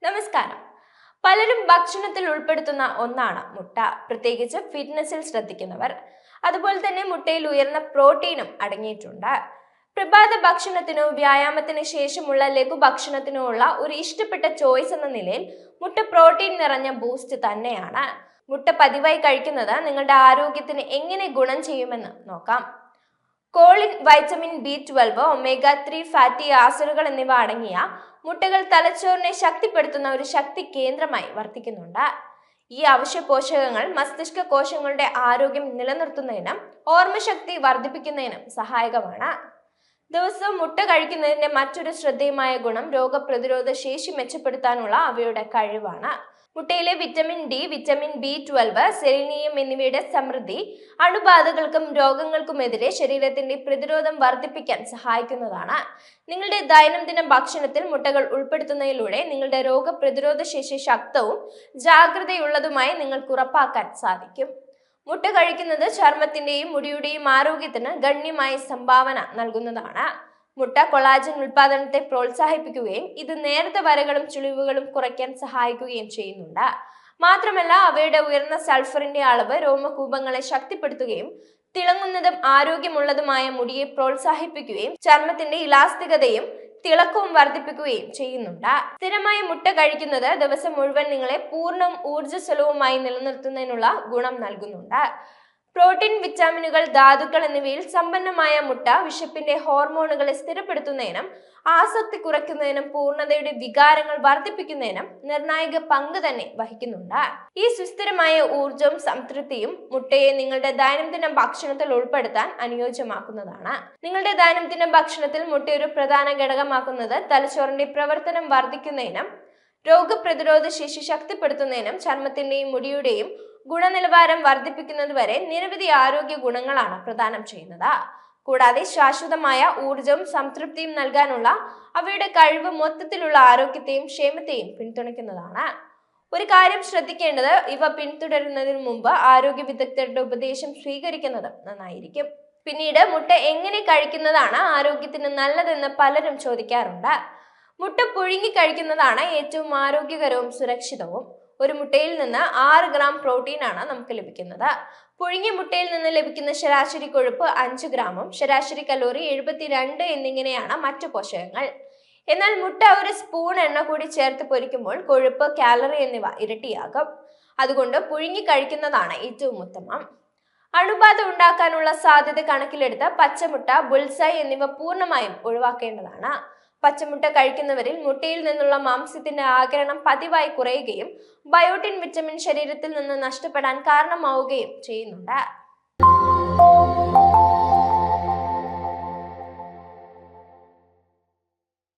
നമസ്കാരം. പലരും ഭക്ഷണത്തിൽ ഉൾപ്പെടുത്തുന്ന ഒന്നാണ് മുട്ട, പ്രത്യേകിച്ച് ഫിറ്റ്നസിൽ ശ്രദ്ധിക്കുന്നവർ. അതുപോലെ തന്നെ മുട്ടയിൽ ഉയർന്ന പ്രോട്ടീനും അടങ്ങിയിട്ടുണ്ട്. പ്രഭാത ഭക്ഷണത്തിനോ വ്യായാമത്തിന് ശേഷമുള്ള ലഘുഭക്ഷണത്തിനോ ഉള്ള ഒരു ഇഷ്ടപ്പെട്ട ചോയ്സ് എന്ന നിലയിൽ മുട്ട പ്രോട്ടീൻ നിറഞ്ഞ ബൂസ്റ്റ് തന്നെയാണ്. മുട്ട പതിവായി കഴിക്കുന്നത് നിങ്ങളുടെ ആരോഗ്യത്തിന് എങ്ങനെ ഗുണം ചെയ്യുമെന്ന് നോക്കാം. Colin, vitamin B12, omega-3 fatty ആസിഡുകൾ എന്നിവ അടങ്ങിയ മുട്ടകൾ തലച്ചോറിനെ ശക്തിപ്പെടുത്തുന്ന ഒരു ശക്തി കേന്ദ്രമായി വർത്തിക്കുന്നുണ്ട്. ഈ അവശ്യ പോഷകങ്ങൾ മസ്തിഷ്ക കോശങ്ങളുടെ ആരോഗ്യം നിലനിർത്തുന്നതിനും ഓർമ്മശക്തി വർദ്ധിപ്പിക്കുന്നതിനും സഹായകമാണ്. ദിവസവും മുട്ട കഴിക്കുന്നതിന്റെ മറ്റൊരു ശ്രദ്ധേയമായ ഗുണം രോഗപ്രതിരോധ ശേഷി മെച്ചപ്പെടുത്താനുള്ള അവയുടെ കഴിവാണ്. മുട്ടയിലെ vitamin D, vitamin B12, selenium എന്നിവയുടെ സമൃദ്ധി അണുബാധകൾക്കും രോഗങ്ങൾക്കുമെതിരെ ശരീരത്തിന്റെ പ്രതിരോധം വർദ്ധിപ്പിക്കാൻ സഹായിക്കുന്നതാണ്. നിങ്ങളുടെ ദൈനംദിന ഭക്ഷണത്തിൽ മുട്ടകൾ ഉൾപ്പെടുത്തുന്നതിലൂടെ നിങ്ങളുടെ രോഗപ്രതിരോധ ശേഷി ശക്തവും ജാഗ്രതയുള്ളതുമായി നിങ്ങൾക്ക് ഉറപ്പാക്കാൻ സാധിക്കും. മുട്ട കഴിക്കുന്നത് ചർമ്മത്തിന്റെയും മുടിയുടെയും ആരോഗ്യത്തിന് ഗണ്യമായ സംഭാവന നൽകുന്നതാണ്. മുട്ട കൊളാജൻ ഉൽപാദനത്തെ പ്രോത്സാഹിപ്പിക്കുകയും ഇത് നേർത്ത വരകളും ചുളിവുകളും കുറയ്ക്കാൻ സഹായിക്കുകയും ചെയ്യുന്നുണ്ട്. മാത്രമല്ല, അവയുടെ ഉയർന്ന സൾഫറിന്റെ അളവ് രോമകൂപങ്ങളെ ശക്തിപ്പെടുത്തുകയും തിളങ്ങുന്നതും ആരോഗ്യമുള്ളതുമായ മുടിയെ പ്രോത്സാഹിപ്പിക്കുകയും ചർമ്മത്തിന്റെ ഇലാസ്തികതയും തിളക്കവും വർദ്ധിപ്പിക്കുകയും ചെയ്യുന്നുണ്ട്. സ്ഥിരമായി മുട്ട കഴിക്കുന്നത് ദിവസം മുഴുവൻ നിങ്ങളെ പൂർണ്ണവും ഊർജ്ജസ്വലവുമായി നിലനിർത്തുന്നതിനുള്ള ഗുണം നൽകുന്നുണ്ട്. പ്രോട്ടീൻ, വിറ്റാമിനുകൾ, ധാതുക്കൾ എന്നിവയിൽ സമ്പന്നമായ മുട്ട വിശപ്പിന്റെ ഹോർമോണുകളെ സ്ഥിരപ്പെടുത്തുന്നതിനും ആസക്തി കുറയ്ക്കുന്നതിനും പൂർണ്ണതയുടെ വികാരങ്ങൾ വർദ്ധിപ്പിക്കുന്നതിനും നിർണായക പങ്ക് തന്നെ വഹിക്കുന്നുണ്ട്. ഈ സുസ്ഥിരമായ ഊർജവും സംതൃപ്തിയും മുട്ടയെ നിങ്ങളുടെ ദൈനംദിന ഭക്ഷണത്തിൽ ഉൾപ്പെടുത്താൻ അനുയോജ്യമാക്കുന്നതാണ്. നിങ്ങളുടെ ദൈനംദിന ഭക്ഷണത്തിൽ മുട്ട ഒരു പ്രധാന ഘടകമാക്കുന്നത് തലച്ചോറിന്റെ പ്രവർത്തനം വർദ്ധിക്കുന്നതിനും രോഗപ്രതിരോധ ശേഷി ശക്തിപ്പെടുത്തുന്നതിനും ചർമ്മത്തിന്റെയും മുടിയുടെയും ഗുണനിലവാരം വർദ്ധിപ്പിക്കുന്നതുവരെ നിരവധി ആരോഗ്യ ഗുണങ്ങളാണ് പ്രദാനം ചെയ്യുന്നത്. കൂടാതെ ശാശ്വതമായ ഊർജവും സംതൃപ്തിയും നൽകാനുള്ള അവയുടെ കഴിവ് മൊത്തത്തിലുള്ള ആരോഗ്യത്തെയും ക്ഷേമത്തെയും പിന്തുണയ്ക്കുന്നതാണ്. ഒരു കാര്യം ശ്രദ്ധിക്കേണ്ടത്, ഇവ പിന്തുടരുന്നതിന് മുമ്പ് ആരോഗ്യ വിദഗ്ധരുടെ ഉപദേശം സ്വീകരിക്കുന്നത് നന്നായിരിക്കും. പിന്നീട് മുട്ട എങ്ങനെ കഴിക്കുന്നതാണ് ആരോഗ്യത്തിന് നല്ലതെന്ന് പലരും ചോദിക്കാറുണ്ട്. മുട്ട പുഴുങ്ങി കഴിക്കുന്നതാണ് ഏറ്റവും ആരോഗ്യകരവും സുരക്ഷിതവും. ഒരു മുട്ടയിൽ നിന്ന് 6 ഗ്രാം പ്രോട്ടീനാണ് നമുക്ക് ലഭിക്കുന്നത്. പുഴുങ്ങിയ മുട്ടയിൽ നിന്ന് ലഭിക്കുന്ന ശരാശരി കൊഴുപ്പ് 5 ഗ്രാമും ശരാശരി കലോറി 72 എന്നിങ്ങനെയാണ് മറ്റു പോഷകങ്ങൾ. എന്നാൽ മുട്ട ഒരു സ്പൂൺ എണ്ണ കൂടി ചേർത്ത് പൊരിക്കുമ്പോൾ കൊഴുപ്പ്, കാലറി എന്നിവ ഇരട്ടിയാകും. അതുകൊണ്ട് പുഴുങ്ങി കഴിക്കുന്നതാണ് ഏറ്റവും ഉത്തമം. അണുബാധ ഉണ്ടാക്കാനുള്ള സാധ്യത കണക്കിലെടുത്ത് പച്ചമുട്ട, ബുൾസൈ എന്നിവ പൂർണ്ണമായും ഒഴിവാക്കേണ്ടതാണ്. പച്ചമുട്ട കഴിക്കുന്നവരിൽ മുട്ടയിൽ നിന്നുള്ള മാംസ്യത്തിന്റെ ആഗിരണം പതിവായി കുറയുകയും ബയോട്ടിൻ, വിറ്റമിൻ ശരീരത്തിൽ നിന്ന് നഷ്ടപ്പെടാൻ കാരണമാവുകയും ചെയ്യുന്നുണ്ട്.